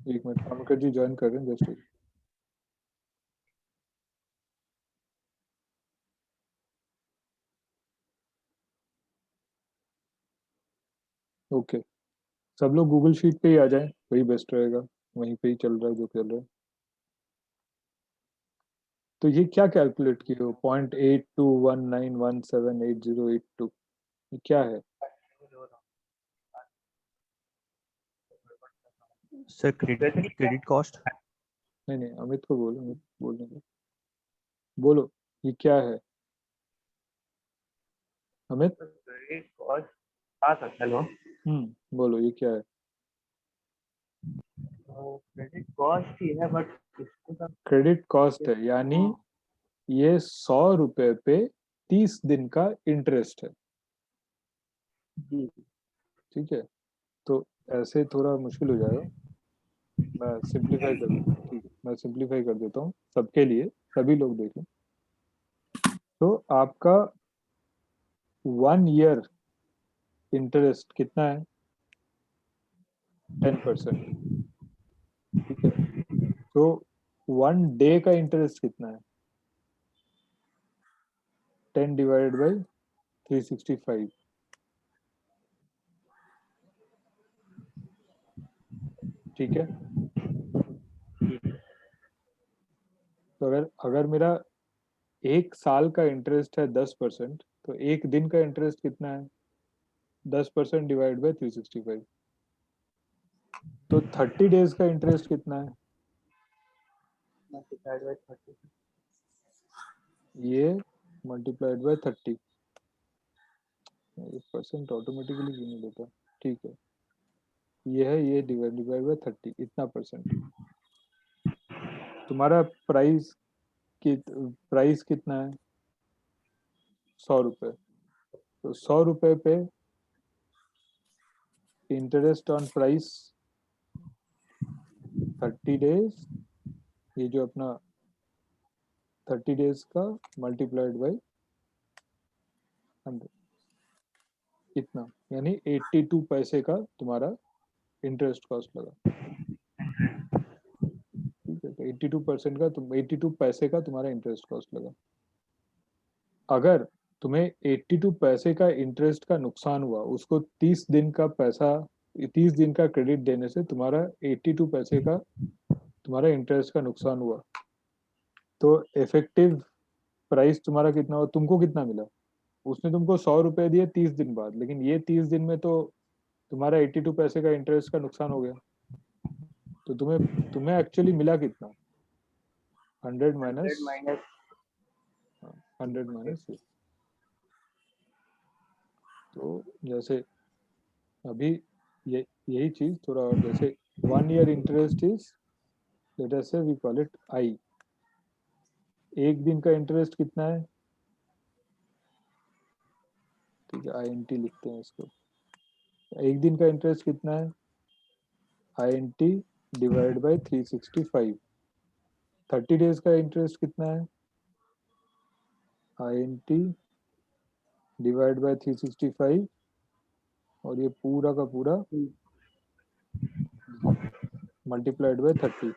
एक मिनट, अमिका जी ज्वाइन कर रहे हैं, जस्ट ओके। सब लोग गूगल शीट पे ही आ जाएं, वही बेस्ट रहेगा, वहीं पे ही चल रहा है जो चल रहा है। तो ये क्या कैलकुलेट किए हो, 0.8219178082, ये क्या है? Sir credit cost. नहीं नहीं, अमित को बोलो, अमित बोलने दो, बोलो ये क्या है अमित। Credit cost. हाँ सर, हेलो। बोलो ये क्या है। क्रेडिट कॉस्ट ही है, बट इसको सर। क्रेडिट कॉस्ट है, यानी ये 100 रुपए पे 30 दिन का इंटरेस्ट है। जी। ठीक है, तो ऐसे थोड़ा मुश्किल हो जाएगा, मैं सिंप्लीफाई कर, ठीक है मैं सिंप्लीफाई कर देता हूँ सबके लिए, सभी लोग देख लें। तो आपका 1 ईयर इंटरेस्ट कितना है? 10%। ठीक है, तो 1 डे का इंटरेस्ट कितना है? 10 डिवाइडेड बाई 365। ठीक है, तो अगर अगर मेरा 1 साल का इंटरेस्ट है 10%, तो एक दिन का इंटरेस्ट कितना है? 10% डिवाइड बाई 365। तो 30 डेज का इंटरेस्ट कितना है? Multiplied by 30। ये मल्टीप्लाइड बाय 30। ये परसेंट ऑटोमेटिकली क्यों नहीं देता? ठीक है, ये है, ये डिवाइडेड बाय 30, इतना परसेंट। तुम्हारा प्राइस प्राइस कितना है? 100 रुपये। तो 100 रुपये पे इंटरेस्ट ऑन प्राइस 30 डेज, ये जो अपना 30 डेज का मल्टीप्लाइड बाई 100, इतना, यानी 82 पैसे का तुम्हारा इंटरेस्ट कॉस्ट लगा। ठीक है, तो 82% का, तुम 82 पैसे का तुम्हारा इंटरेस्ट कॉस्ट लगा। अगर तुम्हें 82 पैसे का इंटरेस्ट का नुकसान हुआ, उसको 30 दिन का पैसा, 30 दिन का क्रेडिट देने से तुम्हारा 82 पैसे का तुम्हारा इंटरेस्ट का नुकसान हुआ, तो इफेक्टिव प्राइस तुम्हारा कितना हुआ? तुमको कितना मिला? उसने तुमको 100 रुपए दिए 30 दिन बाद, लेकिन ये 30 दिन में तो तुम्हारा 82 पैसे का इंटरेस्ट का नुकसान हो गया। तो तुम्हें तुम्हें एक्चुअली मिला कितना? 100 100 माइनस माइनस 100 माइनस। तो जैसे अभी यही चीज थोड़ा और, जैसे 1 year interest is, let us से वी कॉल इट आई। एक दिन का इंटरेस्ट कितना है? ठीक है, INT लिखते हैं इसको। एक दिन का इंटरेस्ट कितना है? INT divide by 365। 30 डेज का इंटरेस्ट कितना है? INT डिवाइड बाई 365, और ये पूरा का पूरा मल्टीप्लाइड बाई 30।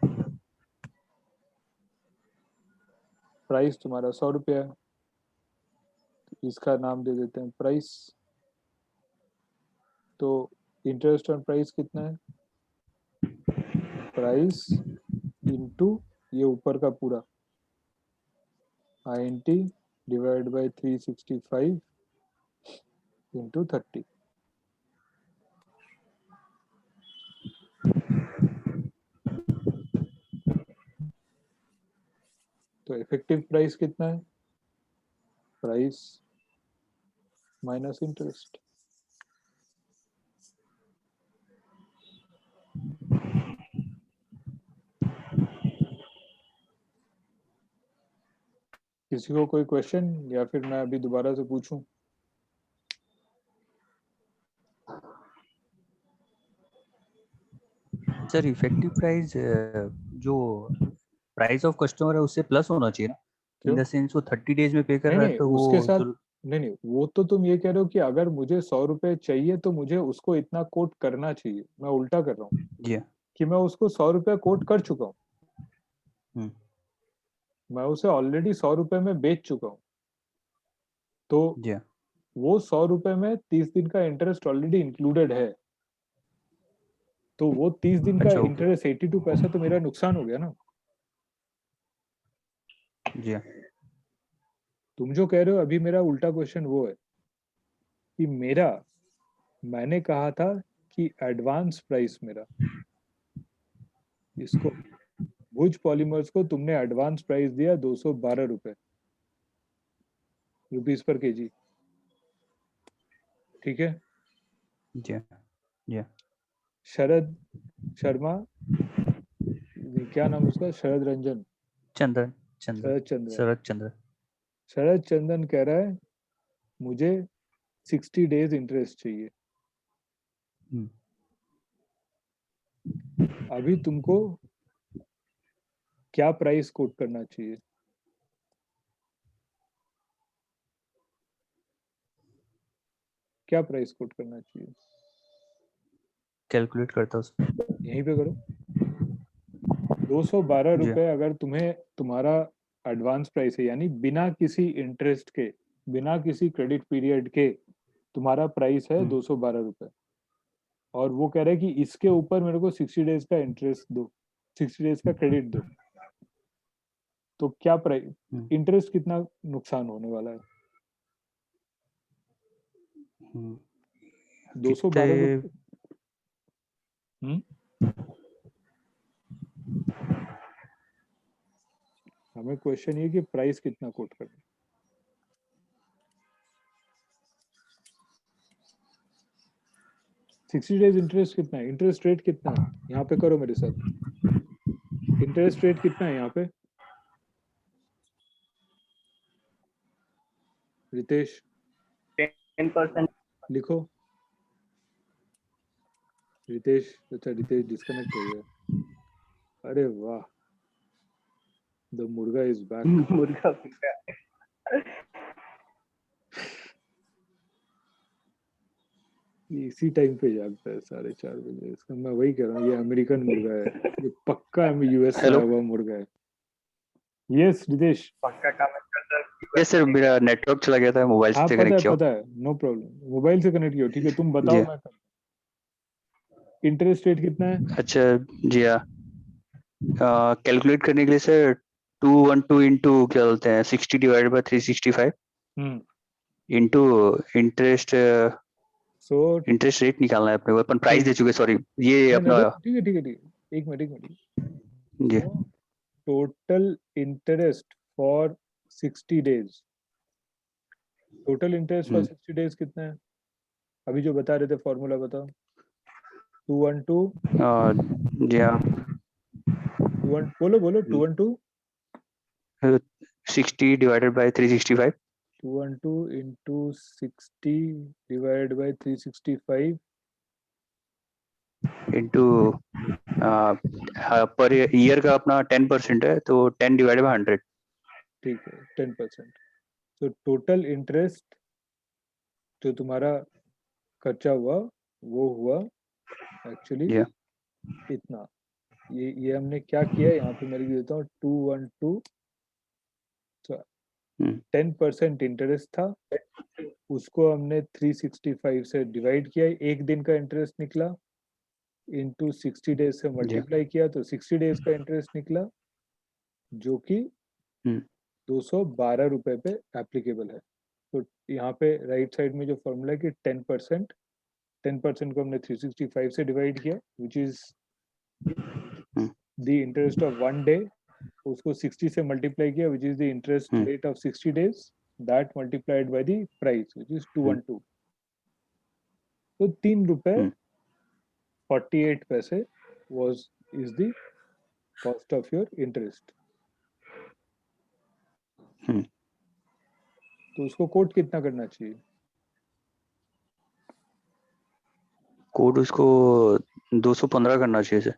प्राइस तुम्हारा 100 रुपया है, इसका नाम दे देते हैं प्राइस। तो इंटरेस्ट ऑन प्राइस कितना है? प्राइस इंटू ये ऊपर का पूरा, INT डिवाइड बाई 365 इंटू 30। तो इफेक्टिव प्राइस कितना है? Price minus interest. किसी को कोई क्वेश्चन, या फिर मैं अभी दोबारा से पूछूं? सर इफेक्टिव प्राइस जो प्राइस ऑफ कस्टमर है उससे प्लस होना चाहिए ना, इन क्यों? द सेंस वो 30 डेज में पे कर नहीं रहा है नहीं, तो उसके वो साथ, जो। नहीं नहीं, वो तो तुम ये कह रहे हो कि अगर मुझे 100 रुपए चाहिए तो मुझे उसको इतना कोट करना चाहिए, मैं उल्टा कर रहा हूँ। जी कि मैं उसको 100 रुपया कोट कर चुका हूँ, हम्म, मैं उसे ऑलरेडी 100 रुपए में बेच चुका हूँ, तो जी हाँ, वो 100 रुपए में 30 दिन का इंटरेस्ट ऑलरेडी इंक्लूडेड है, तो वो 30 दिन का अच्छा ओके, इंटरेस्ट 82 पैसा तो मेरा नुकसान हो गया ना। जी हाँ, तुम जो कह रहे हो अभी मेरा उल्टा क्वेश्चन वो है कि मैंने कहा था कि एडवांस प्राइस मेरा, इसको भुज पॉलीमर्स को तुमने एडवांस प्राइस दिया 212 रुपीस पर केजी, ठीक है। जी हाँ, जी हाँ, शरद शर्मा, क्या नाम उसका, शरद रंजन, चंद्रन, चंद्रन, शरद चंद्रन, शरद चंद्र, शरद चंदन कह रहा है मुझे 60 डेज इंटरेस्ट चाहिए। हम्म, अभी तुमको क्या प्राइस कोट करना चाहिए? क्या प्राइस कोट करना चाहिए? कैलकुलेट करता हूँ, यहीं पे करो। 212 जी हाँ, रुपए अगर तुम्हें तुम्हारा एडवांस प्राइस है, यानी बिना किसी इंटरेस्ट के, बिना किसी क्रेडिट पीरियड के तुम्हारा प्राइस है 212 रुपए, और वो कह रहे हैं कि इसके ऊपर मेरे को 60 डेज का इंटरेस्ट दो, 60 डेज का क्रेडिट दो, तो क्या प्राइस, हम्म, इंटरेस्ट कितना नुकसान होने वाला है? हम्म, 212 कितने, रुपए। हम्म, हमें क्वेश्चन ये कि प्राइस कितना कोट करना। 60 डेज इंटरेस्ट कितना है, इंटरेस्ट रेट कितना है, यहाँ पे करो मेरे साथ, इंटरेस्ट रेट कितना है यहाँ पे, रितेश 10%। लिखो। रितेश, अच्छा रितेश डिस्कनेक्ट हो गया, अरे वाह, द मुर्गा इज बैक। मुर्गा मुर्गा। इसी टाइम पे जागता है 4:30 बजे, इसका मैं वही कह रहा हूँ, ये अमेरिकन मुर्गा है, ये पक्का यूएस से आया हेलो। हुआ मुर्गा है। यस रितेश। पक्का काम करता यस सर, मेरा नेटवर्क चला गया था, मोबाइल हाँ से कनेक्ट किया हूँ। पता है, नो प्रॉब्लम, मोबाइल से कनेक्ट किया, ठीक है, तुम जी बताओ, हाँ। मैं इंटरेस्ट रेट कितना है? अच्छा, जी हाँ, कैलकुलेट करने के लिए सर 212 इंटू क्या बोलते हैं 60 divided by 365 hmm, into interest so interest rate निकालना है अपने को, अपन प्राइस ठीक, दे चुके, सॉरी ये नहीं अपना। नहीं, ठीक है ठीक है ठीक है, एक मिनट। जी So, total interest for 60 days, total interest for hmm, 60 days कितना है? अभी जो बता रहे थे फॉर्मूला बताओ। 212, जी हाँ, बोलो बोलो, 212, 60 divided by 365 212 into 60 divided by 365, into per year का अपना 10% है, तो 10 डिवाइडेड बाय 100। ठीक है 10%। तो टोटल इंटरेस्ट जो तुम्हारा खर्चा हुआ वो हुआ एक्चुअली जी हाँ, इतना, ये हमने क्या किया यहाँ पे मैं लिख देता हूँ, 212, हम्म, 10% इंटरेस्ट था, उसको हमने 365 से डिवाइड किया, एक दिन का इंटरेस्ट निकला, इनटू 60 डेज से जी हाँ, मल्टीप्लाई किया तो 60 डेज का इंटरेस्ट निकला, जो कि हम्म, 212 रुपए पे एप्लीकेबल है। तो यहाँ पे राइट साइड में जो फॉर्मूला है कि 10%, 10% को हमने 365 से डिवाइड किया, which is hmm, the interest of 1 day, उसको 60 से मल्टीप्लाई किया, which is the interest hmm, rate of 60 days, that multiplied by the price which is hmm, 212, तो 3 रुपए हम्म, 48 पैसे was is the cost of your interest। हम्म। तो उसको coat कितना करना चाहिए? कोड उसको 215 करना चाहिए सर।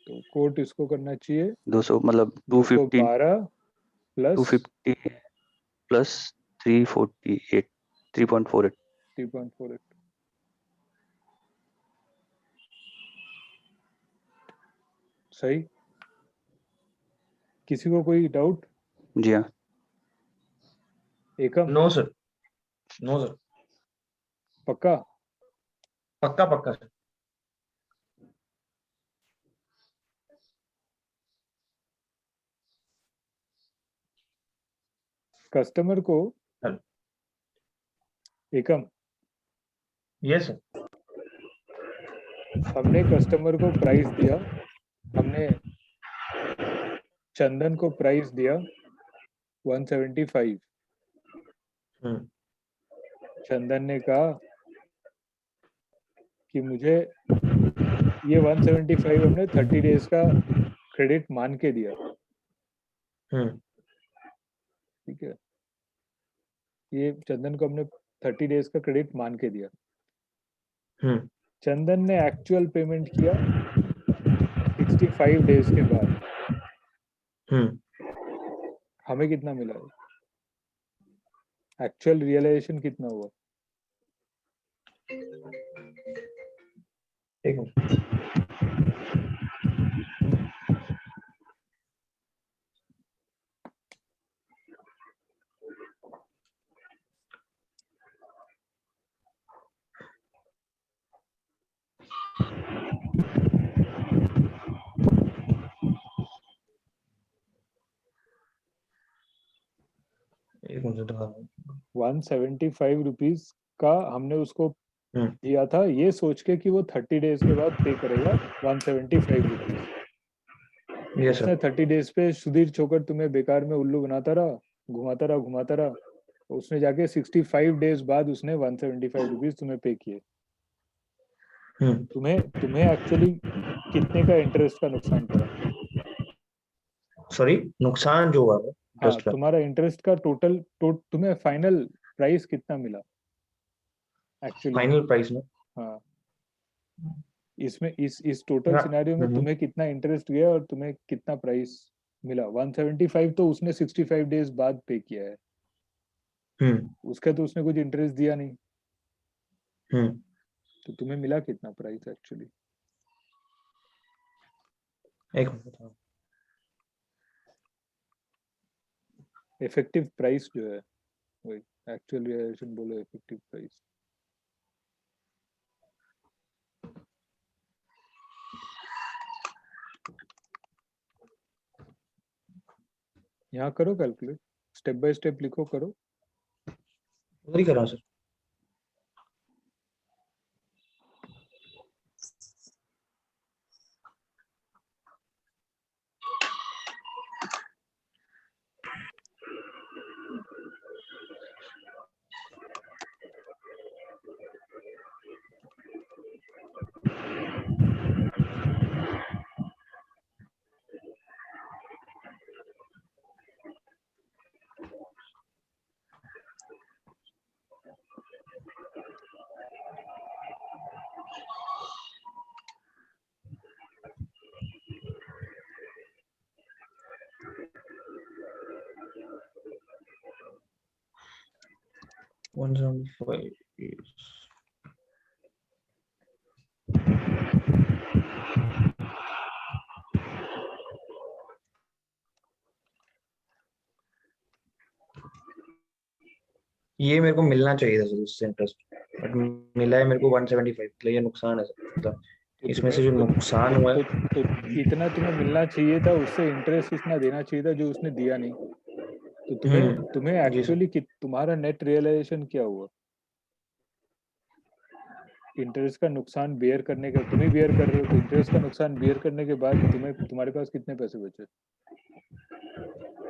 तो कोट इसको करना चाहिए 200 मतलब 215, 212 प्लस 250 प्लस 348, 3.48। 3.48। सही। किसी को कोई डाउट? जी हाँ। एकम नो सर, नो सर, पक्का? पक्का पक्का सर। कस्टमर को हेलो। एकम यस सर। हमने कस्टमर को प्राइस दिया, हमने चंदन को प्राइस दिया 175। हम्म चंदन ने कहा कि मुझे ये 175 हमने 30 डेज का क्रेडिट मान के दिया, हम्म ठीक है। ये चंदन को हमने 30 डेज का क्रेडिट मान के दिया। हम्म चंदन ने एक्चुअल पेमेंट किया 65 डेज के बाद। हम्म हमें कितना मिला? एक्चुअल रियलाइजेशन कितना हुआ? एक मिनट। एक मिनट दोबारा। 175 रुपीज का हमने उसको हम्म दिया था, ये सोच के कि वो 30 डेज के बाद पे करेगा 175 रुपीज। यस उसने सर। 30 डेज पे सुधीर छोकर तुम्हें बेकार में उल्लू बनाता रहा, घुमाता रहा। उसने जाके 65 डेज बाद उसने 175 रुपीज तुम्हें पे किए। तुम्हें एक्चुअली कितने का इंटरेस्ट का नुकसान पड़ा? सॉरी, नुकसान जो हुआ है हाँ, ट्रस्ट का। तुम्हारा इंटरेस्ट का तुम्हें फाइनल प्राइस कितना मिला एक्चुअली? फाइनल प्राइस में हाँ, इसमें इस टोटल सिनेरियो में हम्म तुम्हें कितना इंटरेस्ट गया और तुम्हें कितना प्राइस मिला? 175 तो उसने 65 डेज बाद पे किया है, उसका तो उसने कुछ इंटरेस्ट दिया नहीं, हम्म तो तुम्हें मिला कितना प्राइस एक्चुअली? एक मिनट। इफेक्टिव प्राइस जो है, वही एक्चुअल रियलाइजेशन बोलो, इफेक्टिव प्राइस। यहाँ करो कैलकुलेट, स्टेप बाय स्टेप लिखो, करो। उधर ही कर रहा हूँ सर। वन 175। ये मेरे को मिलना चाहिए था सर इससे इंटरेस्ट, बट मिला है मेरे को 175, तो ये नुकसान है सर। मतलब तो इसमें से जो नुकसान हुआ है। तो इतना तुम्हें मिलना चाहिए था, उससे इंटरेस्ट इतना देना चाहिए था जो उसने दिया नहीं। तो तुम्हें जी सर। एक्चुअली तुम्हारा नेट रियलाइजेशन क्या हुआ? इंटरेस्ट का नुकसान बेयर करने का तुम ही बेयर कर रहे हो, तो इंटरेस्ट का नुकसान बेयर करने के बाद तुम्हारे पास कितने पैसे बचे?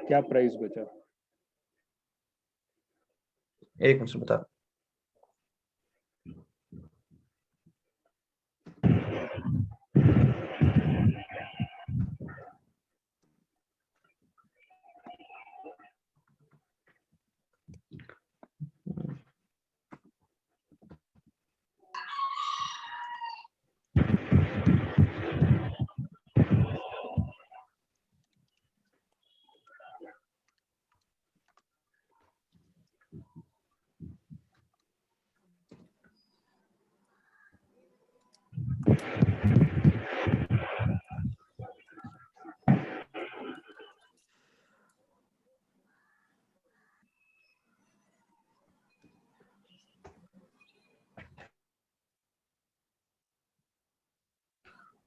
क्या प्राइस बचा? एक मिनट बता।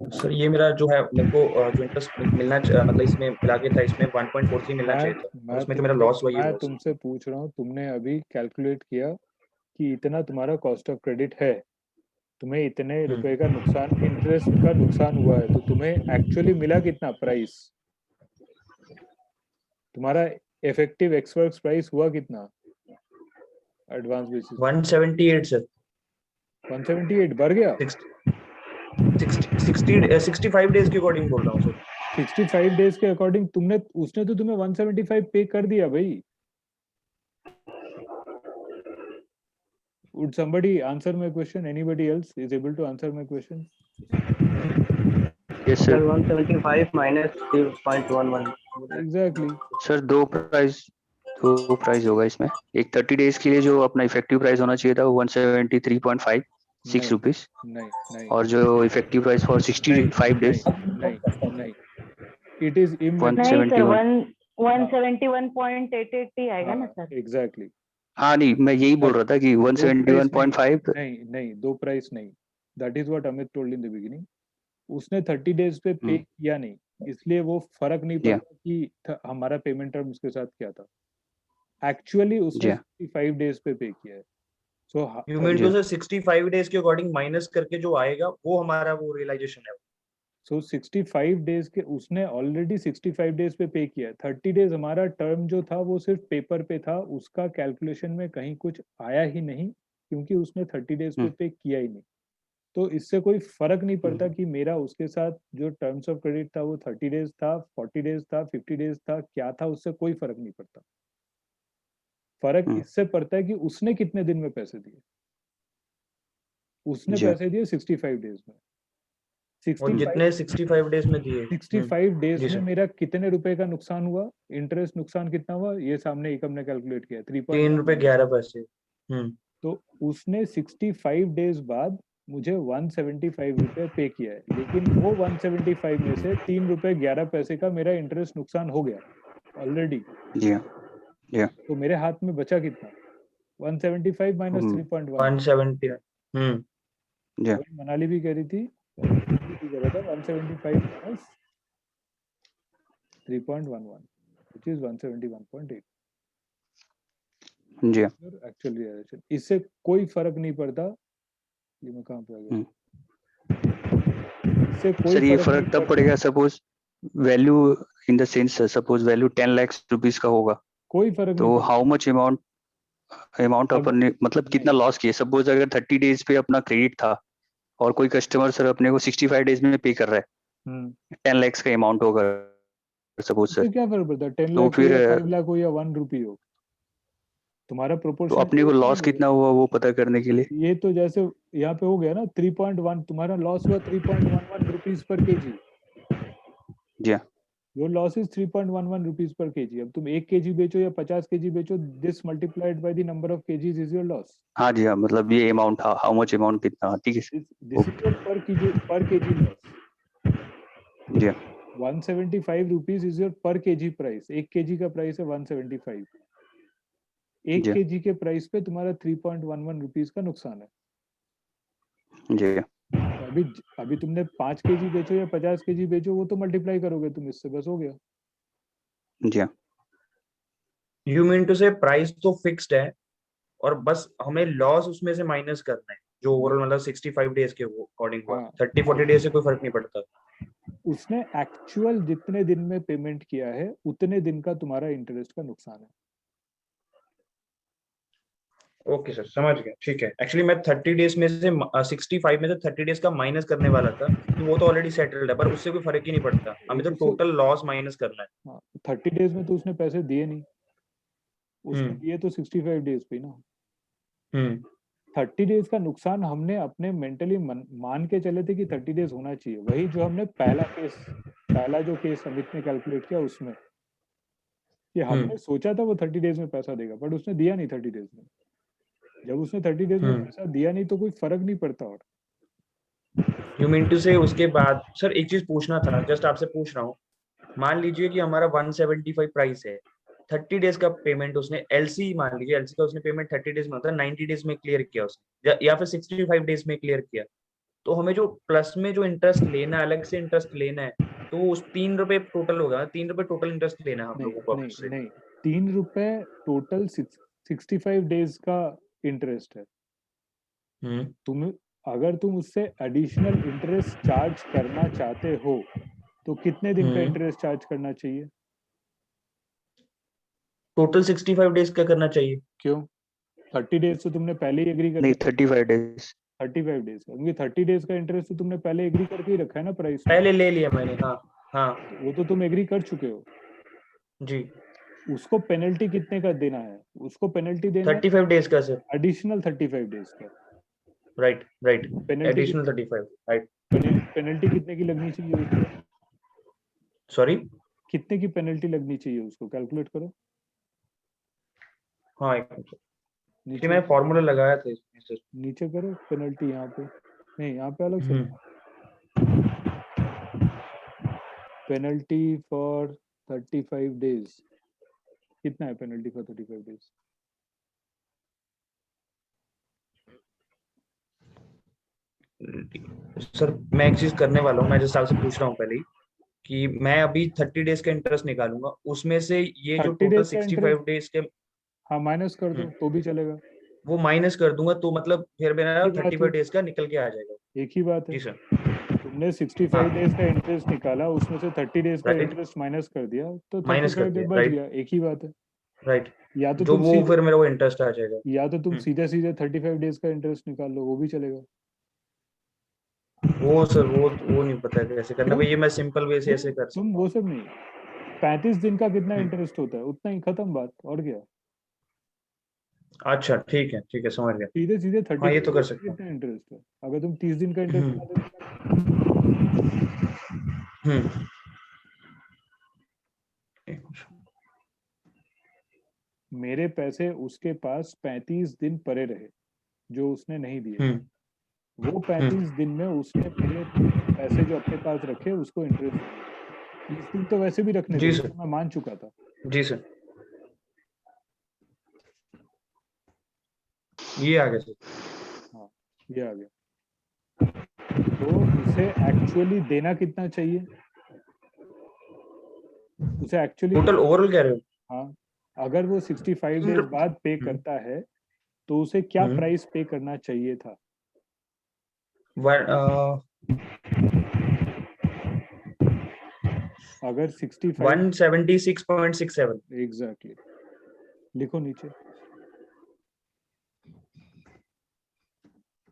सर ये मेरा जो है मेरे को जो इंटरेस्ट मिलना मतलब इसमें मिला के था, इसमें 1.43 मिलना चाहिए था, और उसमें जो मेरा लॉस हुआ ये मैं लॉस। तुमसे पूछ रहा हूँ, तुमने अभी कैलकुलेट किया कि इतना तुम्हारा कॉस्ट ऑफ क्रेडिट है, तुम्हें इतने रुपए का नुकसान, इंटरेस्ट का नुकसान हुआ है, तो तुम्हें एक्चुअली मिला कितना प्राइस? तुम्हारा इफेक्टिव एक्सवर्क्स प्राइस हुआ कितना एडवांस बेसिस? 178 सर। 178 बढ़ गया। 65 डेज के अकॉर्डिंग बोल रहा हूँ सर। 65 डेज के अकॉर्डिंग तुमने, उसने तो तुम्हें 175 पे कर दिया भाई। Would somebody answer my question? Anybody else is able to answer my question? Yes sir sir. 175 minus 3.11 Exactly. Sir दो प्राइस होगा इसमें। एक 30 डेज के लिए जो अपना इफेक्टिव प्राइस होना चाहिए था वो 173.56 नहीं रुपीस, नहीं नहीं और जो इफेक्टिव प्राइस फॉर 65 डेज नहीं नहीं, it is नहीं सर 171। 171.880 आएगा ना सर। एग्जैक्टली। हाँ नहीं, मैं यही बोल रहा था कि 171.5। नहीं नहीं, दो प्राइस नहीं, that is what Amit told in the beginning. उसने 30 डेज पे पे किया नहीं, इसलिए वो फर्क नहीं Yeah. पड़ता कि हमारा पेमेंट टर्म उसके साथ क्या था। एक्चुअली उसने Yeah. 65 डेज पे पे किया है। So you mean two sir 65 days के अकॉर्डिंग माइनस करके जो आएगा वो हमारा वो रियलाइजेशन है। सो 65 डेज के उसने ऑलरेडी 65 डेज पे किया है। 30 डेज हमारा टर्म जो था वो सिर्फ पेपर पे था, उसका कैलकुलेशन में कहीं कुछ आया ही नहीं, क्योंकि उसने 30 डेज पे किया ही नहीं। तो इससे कोई फर्क नहीं पड़ता कि मेरा उसके साथ जो टर्म्स ऑफ क्रेडिट था वो 30 डेज था, 40 डेज था, 50 डेज था, क्या था, उससे कोई फर्क नहीं पड़ता। फर्क इससे पड़ता है कि उसने कितने दिन में पैसे दिए। उसने पैसे दिए 65 डेज में। और जितने 65 डेज में दिए 65 डेज जी में सर। मेरा कितने रुपए का नुकसान हुआ, इंटरेस्ट नुकसान कितना हुआ, ये सामने एकम ने कैलकुलेट किया 3 रुपए 11 पैसे। तो उसने 65 डेज बाद मुझे 175 रुपए पे किया है, लेकिन वो 175 में से 3 रुपए 11 पैसे का मेरा इंटरेस्ट नुकसान हो गया ऑलरेडी। तो मेरे हाथ में बचा कितना? 175 माइनस 3.1। 170। मनाली भी कह रही थी, कह रहा था 175 माइनस 3.11 which is 171.8 जी एक्चुअल रियलाइजेशन। इससे कोई फर्क नहीं पड़ता। ये मैं कहाँ पे आ गया? इससे कोई सर ये फर्क फर्क नहीं तब पड़ता। पड़ेगा suppose value in the sense, suppose value 10 lakh rupees का होगा, कोई फर्क तो नहीं पड़ता। हाउ मच अमाउंट अपन ने मतलब कितना लॉस किया। सपोज अगर 30 डेज पे अपना क्रेडिट था और कोई कस्टमर सर अपने को 65 डेज में पे कर रहा है 10 लाख का अमाउंट होगा सपोज सर, इससे क्या फर्क पड़ता है? 10 तो लाख हो फिर या 5 लाख हो या 1 रुपी हो, तुम्हारा तो प्रोपोर्शन अपने को लॉस कितना हुआ वो पता करने के लिए। ये तो जैसे यहाँ पे हो गया ना 3.1, तुम्हारा लॉस हुआ 3.11 रुपीज पर केजी। जी हाँ your loss is 3.11 rupees per KG. अब तुम 1 केजी बेचो या 50 केजी बेचो, this multiplied by the number of KGs is your loss. हाँ जी हाँ, मतलब ये अमाउंट हाउ मच अमाउंट कितना, ठीक है दिस इज योर पर केजी लॉस। जी हाँ 175 रुपीज इज योर पर केजी प्राइस। 1 केजी का प्राइस है 175। 1 जी केजी के प्राइस पे तुम्हारा 3.11 रुपीज का नुकसान है। जी तो अभी तुमने 5 केजी बेचो या 50 केजी बेचो, वो तो मल्टीप्लाई करोगे तुम इससे, बस हो गया। जी हाँ यू मीन टू से प्राइस तो फिक्स्ड है और बस हमें लॉस उसमें से माइनस करना है, जो ओवरऑल मतलब 65 डेज के अकॉर्डिंग हुआ। 30-40 डेज से कोई फर्क नहीं पड़ता। उसने एक्चुअल जितने दिन में पेमेंट किया है उतने दिन का तुम्हारा इंटरेस्ट का नुकसान है। ओके सर, समझ गया, ठीक है। एक्चुअली मैं 30 डेज में से 65 में से 30 डेज का माइनस करने वाला था, कि वो तो ऑलरेडी सेटल्ड है, पर उससे कोई फर्क ही नहीं पड़ता, हमें तो टोटल लॉस माइनस करना है। 30 डेज में तो उसने पैसे दिए नहीं, उसने दिए तो 65 डेज पे ना। 30 डेज का नुकसान हमने अपने मेंटली मान के चले थे कि 30 डेज होना चाहिए। वही जो हमने पहला जो केस अमित ने कैलकुलेट किया उसमें, कि हमने सोचा था वो 30 डेज में पैसा देगा, बट उसने दिया नहीं 30 डेज में। जब उसने 30 डेज में पैसा दिया नहीं तो कोई फर्क नहीं पड़ता। और यू मीन टू से उसके बाद सर एक चीज पूछना था, जस्ट आपसे पूछ रहा हूँ। मान लीजिए कि हमारा 175 प्राइस है, 30 डेज का पेमेंट उसने एलसी, मान लीजिए एलसी का उसने पेमेंट 30 डेज में होता है, 90 डेज में क्लियर किया उसने, या फिर 65 डेज में क्लियर किया, तो हमें जो प्लस में जो इंटरेस्ट लेना है, अलग से इंटरेस्ट लेना है, तो उस 3 रुपए टोटल होगा, 3 रुपए टोटल इंटरेस्ट लेना है हम लोगों को नहीं उससे। नहीं 3 रुपए टोटल 65 डेज का इंटरेस्ट है। तुम अगर तुम उससे एडिशनल इंटरेस्ट चार्ज करना चाहते हो तो कितने दिन का इंटरेस्ट चार्ज करना चाहिए? टोटल 65 डेज का करना चाहिए। क्यों? 30 डेज तो तुमने पहले ही एग्री कर नहीं, लिया। 35 डेज 35 डेज का, क्योंकि 30 डेज का इंटरेस्ट तो तुमने पहले एग्री करके ही रखा है ना प्राइस में। पहले ले लिया मैंने, हाँ हाँ वो तो तुम एग्री कर चुके हो। जी। उसको पेनल्टी कितने का देना है? उसको पेनल्टी देना है 35 डेज का सर। एडिशनल 35 डेज का। Right right, penalty additional 35, right. Penalty कितने की लगनी चाहिए उसको? सॉरी, कितने की पेनल्टी लगनी चाहिए उसको? कैलकुलेट करो। हाँ एक मिनट, नीचे मैं फॉर्मूला लगाया था इसमें सर। नीचे करो पेनल्टी, यहाँ पे नहीं, यहाँ पे अलग से पेनल्टी फॉर 35 डेज। कितना है पेनल्टी फॉर 35 डेज? सर मैं एक चीज करने वाला हूँ, मैं जिस साल से पूछ रहा हूँ पहले ही, कि मैं अभी 30 डेज का इंटरेस्ट निकालूंगा, उसमें से ये जो 30 टोटल days का 65 डेज के हाँ माइनस कर दो तो भी चलेगा। वो माइनस कर दूंगा, तो मतलब फिर मेरा एक ही बात 35 है। डेज का निकल के आ जाएगा। एक ही बात है। जी सर। तुमने 65 हाँ। डेज का इंटरेस्ट निकाला, उसमें से 30 डेज का Right. इंटरेस्ट माइनस कर दिया, तो माइनस कर 35 डेज दिया, बच right. गया। एक ही बात है। राइट, या तो जो तुम वो सीधे फिर मेरा वो इंटरेस्ट आ जाएगा। या तो तुम सीधे सीधे 35 डेज का इंटरेस्ट निकाल लो, वो भी चलेगा। वो सर वो नहीं पता कैसे करना क्यों? भाई, ये मैं सिंपल वे से ऐसे कर तुम सकता वो सब नहीं, 35 दिन का कितना हूँ। इंटरेस्ट होता है उतना ही, खत्म बात। और क्या? अच्छा ठीक है समझ गया। सीधे सीधे हाँ ये 35 तो कर डेज का सकता हूँ। कितना इंटरेस्ट है? अगर तुम 30 दिन का इंटरेस्ट हम्म। निकालोगे मेरे पैसे उसके पास 35 दिन पड़े रहे जो उसने नहीं दिए, वो 35 दिन में उसने मेरे पैसे जो अपने पास रखे उसको इंटरेस्ट 30 दिन तो वैसे भी रखने जी थे, सर। तो मैं मान चुका था। जी सर, ये आ गया सर। हाँ ये आ गया। तो उसे एक्चुअली देना कितना चाहिए? उसे एक्चुअली टोटल ओवरऑल कह रहे हो? हाँ, अगर वो 65 डेज बाद पे करता है तो उसे क्या प्राइस पे करना चाहिए था? अगर 65 176.67। एग्जैक्टली, लिखो नीचे।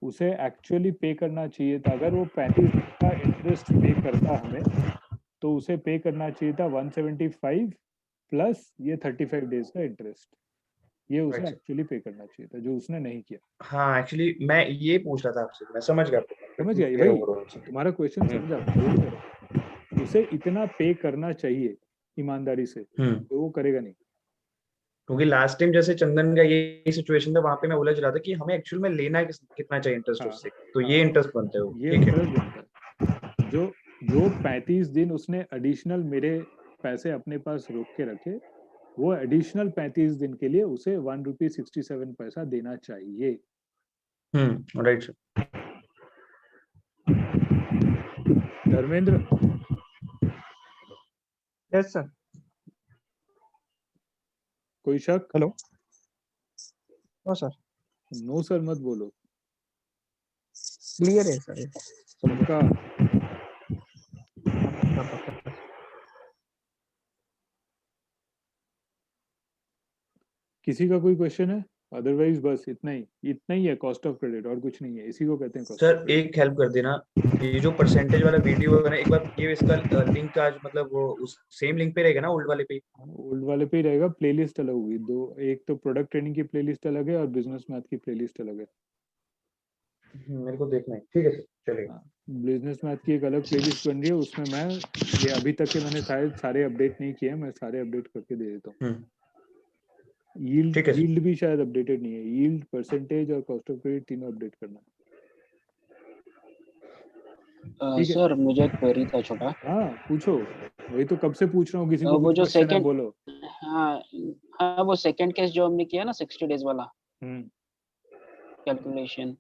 उसे एक्चुअली पे करना चाहिए था, अगर वो 35 का इंटरेस्ट पे करता हमें, तो उसे पे करना चाहिए था 175 प्लस ये 35 डेज का इंटरेस्ट। ये उसे Right, एक्चुअली पे करना चाहिए था, जो उसने नहीं किया। हाँ एक्चुअली मैं ये पूछ रहा था आपसे, मैं समझ गया। समझ गया भाई, तुम्हारा क्वेश्चन समझा मैं वही कह रहा हूँ। उसे इतना पे करना चाहिए ईमानदारी से, तो वो करेगा नहीं। क्योंकि लास्ट टाइम जैसे चंदन का ये सिचुएशन था, वहां पे मैं उलझ रहा था कि हमें एक्चुअल में लेना है कितना चाहिए इंटरेस्ट हाँ, उससे, तो ये इंटरेस्ट बनता है वो। ये ठीक है, इंटरेस्ट बनता है। जो 35 दिन उसने एडिशनल मेरे पैसे अपने पास रोक के रखे, वो एडिशनल 35 दिन के लिए उसे 1.67 पैसा देना चाहिए। Right sir. Dharmendra, yes sir. कोई शक? Hello. No sir. No sir मत बोलो, क्लियर है सर। सबका। किसी का कोई क्वेश्चन है? अदरवाइज बस इतना ही है कॉस्ट ऑफ क्रेडिट, और कुछ नहीं है। इसी को कहते हैं कॉस्ट ऑफ सर एक हेल्प कर देना, ये जो परसेंटेज वाला वीडियो है ना, एक बार ये इसका लिंक आज मतलब वो उस सेम लिंक पे रहेगा ना, ओल्ड वाले पे? ओल्ड वाले पे ही रहेगा। प्लेलिस्ट अलग होगी दो, एक तो प्रोडक्ट ट्रेनिंग की प्लेलिस्ट अलग है और बिजनेस मैथ की प्लेलिस्ट अलग है। मेरे को देखना है। ठीक है सर, चलिए। बिजनेस मैथ की एक अलग प्लेलिस्ट बन रही है, उसमें मैं ये अभी तक के मैंने सारे अपडेट नहीं किए हैं, मैं सारे अपडेट करके दे देता हूँ। यील्ड भी शायद अपडेटेड नहीं है। यील्ड, परसेंटेज और कॉस्ट ऑफ क्रेडिट तीनों अपडेट करना है। सर मुझे एक क्वेरी था छोटा। हाँ पूछो, वही तो कब से पूछ रहा हूँ। किसी को वो जो क्वेश्चन है सेकंड, बोलो। हाँ वो सेकंड केस जो हमने किया ना 60 डेज वाला कैलकुलेशन,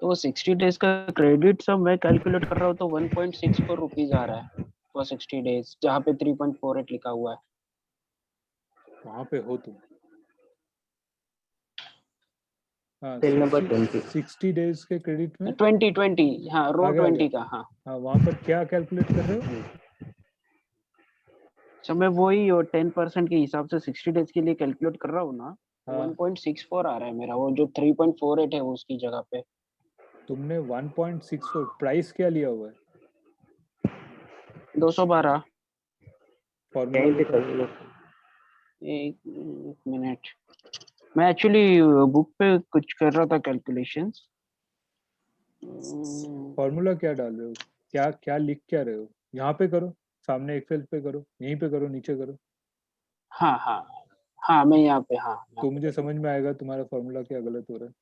तो तो 60 डेज का क्रेडिट सब मैं कैलकुलेट कर रहा हूँ तो 1.64 रुपीज आ रहा है फॉर 60 डेज, जहाँ पे 3.48 लिखा हुआ है। वहां पे हो तुम। हाँ, सेल नंबर 20। 60 डेज के क्रेडिट में 20 हाँ, रो आ गया, 20 का। हाँ, हाँ, वहां पर क्या कैलकुलेट कर रहे हो? तो मैं वही 10% के हिसाब से 60 डेज के लिए कैलकुलेट कर रहा हूँ ना, हाँ। 1.64 आ रहा है मेरा, वो जो 3.48 है उसकी जगह पे। तुमने 1.64 प्राइस क्या लिया हुआ है? 212। फॉर्मूला यहीं पे बताओ। कर लो। एक मिनट, मैं एक्चुअली बुक पे कुछ कर रहा था कैलकुलेशंस। फॉर्मूला क्या डाल रहे हो? क्या क्या लिख क्या रहे हो? यहाँ पे करो, सामने एक्सेल पे करो, यहीं पे करो, नीचे करो, हाँ हाँ हाँ, मैं यहाँ पे, हाँ यहाँ तो पे मुझे कर समझ रहा में आएगा तुम्हारा फॉर्मूला क्या गलत हो रहा है।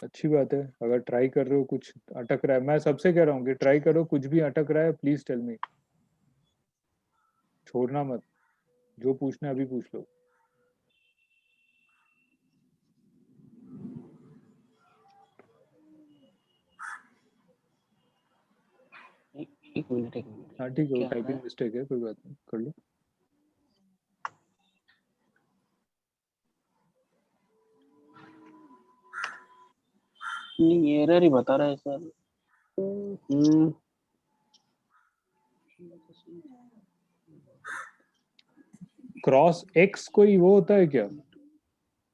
अच्छी बात है, अगर ट्राई कर रहे हो, कुछ अटक रहा है, मैं सबसे कह रहा हूँ कि ट्राई करो, कुछ भी अटक रहा है प्लीज टेल मी, छोड़ना मत, जो पूछना है अभी पूछ लो। हूँ। एक मिनट एक मिनट, हाँ ठीक है, वो क्या टाइपिंग है? मिस्टेक है, कोई बात नहीं, कर लो। नहीं, एरर ही बता रहा है सर। हम्म, क्रॉस एक्स कोई वो होता है क्या?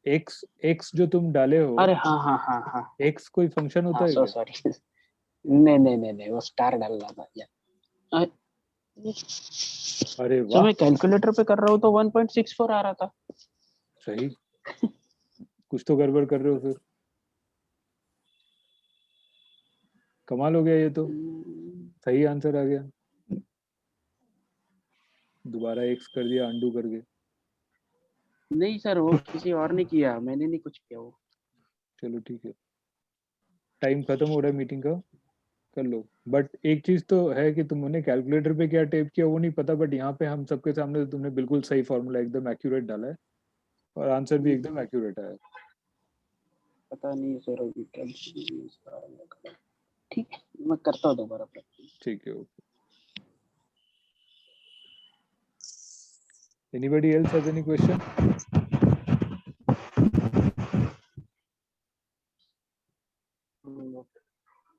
एक्स एक्स जो तुम डाले हो, अरे हाँ हाँ हाँ हाँ एक्स कोई फंक्शन होता हाँ, है सो क्या? सॉरी। नहीं नहीं नहीं नहीं, वो स्टार डालना था यार। अ, अरे जो वाह, मैं कैलकुलेटर पे कर रहा हूँ तो 1.64 आ रहा था। सही, कुछ तो गड़बड़ कर रहे हो फिर, कमाल हो गया ये तो, सही आंसर आ गया, दोबारा एक्स कर दिया अंडू करके। नहीं सर, वो किसी और ने किया, मैंने नहीं कुछ किया वो। चलो ठीक है, टाइम खत्म हो रहा है मीटिंग का, कर लो। बट एक चीज तो है कि तुमने कैलकुलेटर पे क्या टाइप किया वो नहीं पता, बट यहाँ पे हम सबके सामने तुमने बिल्कुल सही फॉर्मूला एकदम एक्यूरेट डाला है, और आंसर भी एकदम एक्यूरेट आया है। पता नहीं सर, अभी ठीक है, मैं करता हूँ दोबारा प्रैक्टिस। ठीक है, okay. Anybody else has any question?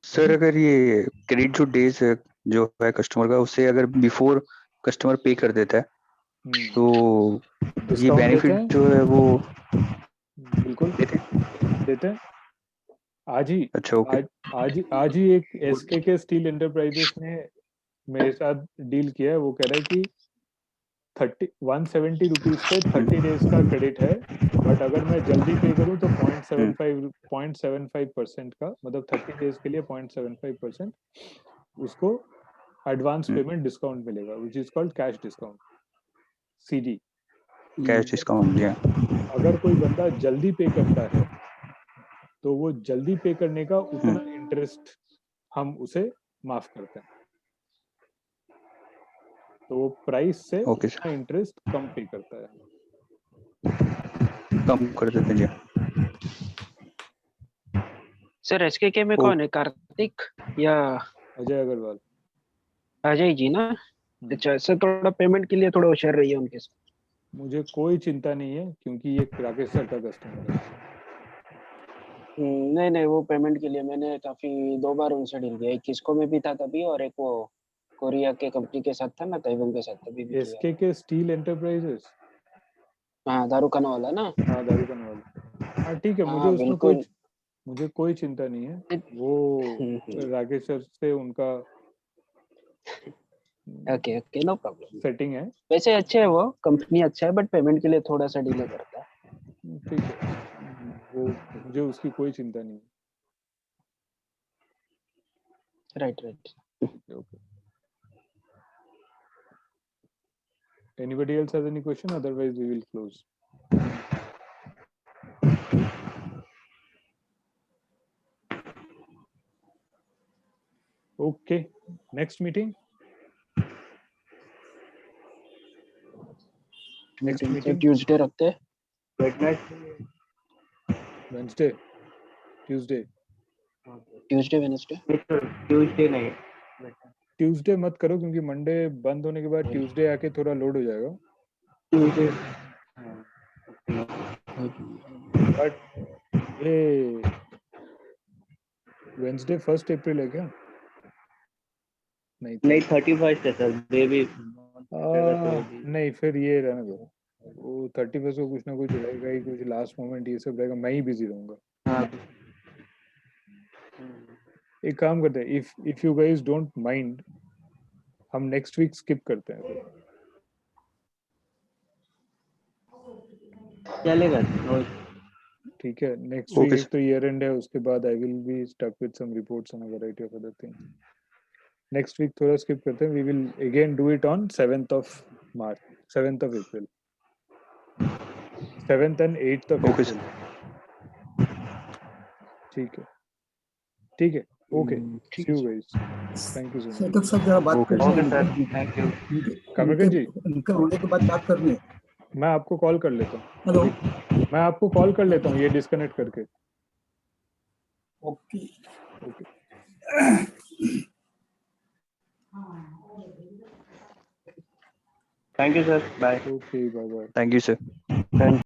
Sir अगर ये क्रेडिट जो डेज है जो है कस्टमर का, उससे अगर बिफोर कस्टमर पे कर देता है तो ये डिस्काउंट देते बेनिफिट हैं, जो है वो बिल्कुल देते हैं? देते हैं। आज ही अच्छा, ओके। आज ही एक एसके स्टील एंटरप्राइजेस ने मेरे साथ डील किया है, वो कह रहा है कि 170 रुपीज पे 30 डेज का क्रेडिट है, बट अगर मैं जल्दी पे करूं तो 0.75% का, मतलब 30 डेज के लिए 0.75% उसको एडवांस पेमेंट डिस्काउंट मिलेगा, which is called cash discount, CD. Cash discount जी। अगर कोई बंदा जल्दी पे करता है तो वो जल्दी पे करने का उतना इंटरेस्ट हम उसे माफ करते हैं, तो वो प्राइस से ओके उतना इंटरेस्ट कम पे करता है। कम कर देते हैं जी। सर एसके में ओ, कौन है, कार्तिक या अजय अग्रवाल। अजय जी ना? अच्छा, सर थोड़ा पेमेंट के लिए थोड़ा होशियार रहिए उनके साथ। मुझे कोई चिंता नहीं है, क्योंकि ये राकेश सर का कस्टमर है। नहीं नहीं, वो पेमेंट के लिए मैंने काफी 2 बार उनसे डील किया, एक किसको में भी था तभी, और एक वो कोरिया के कंपनी के साथ था ना, तैवंग के साथ, तभी भी किया। एसके के स्टील एंटरप्राइजेस, हाँ, दारू खाने वाला ना। हाँ दारू खाने वाले, हाँ ठीक है, हाँ बिल्कुल। मुझे कोई चिंता नहीं है, वो हम्म, राकेश सर से उनका okay okay, no problem. Setting है, वैसे अच्छे है, वो कंपनी अच्छा है, बट पेमेंट के लिए थोड़ा सा डिले करता है। ठीक है, वो मुझे उसकी कोई चिंता नहीं राइट राइट। है। Okay, anybody else has any question, otherwise we will close. Okay, next meeting. Next meeting Tuesday रखते हैं। Wednesday Tuesday Tuesday Wednesday Tuesday नहीं, ट्यूसडे मत करो क्योंकि मंडे बंद होने के बाद ट्यूसडे आके थोड़ा लोड हो जाएगा। ट्यूसडे बट ये वेडनेसडे 1 अप्रैल है क्या? नहीं नहीं 31 है सर, बेबी नहीं फिर ये रहने दो, वो 31 को कुछ ना कुछ रहेगा ही, कुछ लास्ट मोमेंट ये सब रहेगा, मैं ही बिजी रहूंगा। हाँ एक काम करते हैं, if you guys don't mind हम नेक्स्ट वीक स्किप करते हैं फिर। चलेगा। ठीक है, नेक्स्ट Okay, वीक एक sir. तो ईयर एंड है, उसके बाद I will be stuck with some reports and variety of other things. Next week थोड़ा स्किप करते हैं, we will again do it on 7th of April 7th and 8th of Okay, April। ठीक है okay, see you guys, thank you so much. Setup sir जरा बात Okay, करनी okay है sir, thank you. Kamran ji, इनका होने के बाद बात करनी है। मैं आपको कॉल कर लेता हूँ, हेलो मैं आपको कॉल कर लेता हूँ ये डिस्कनेक्ट करके। Okay thank you sir, bye. Okay bye bye. Thank you, sir. Thank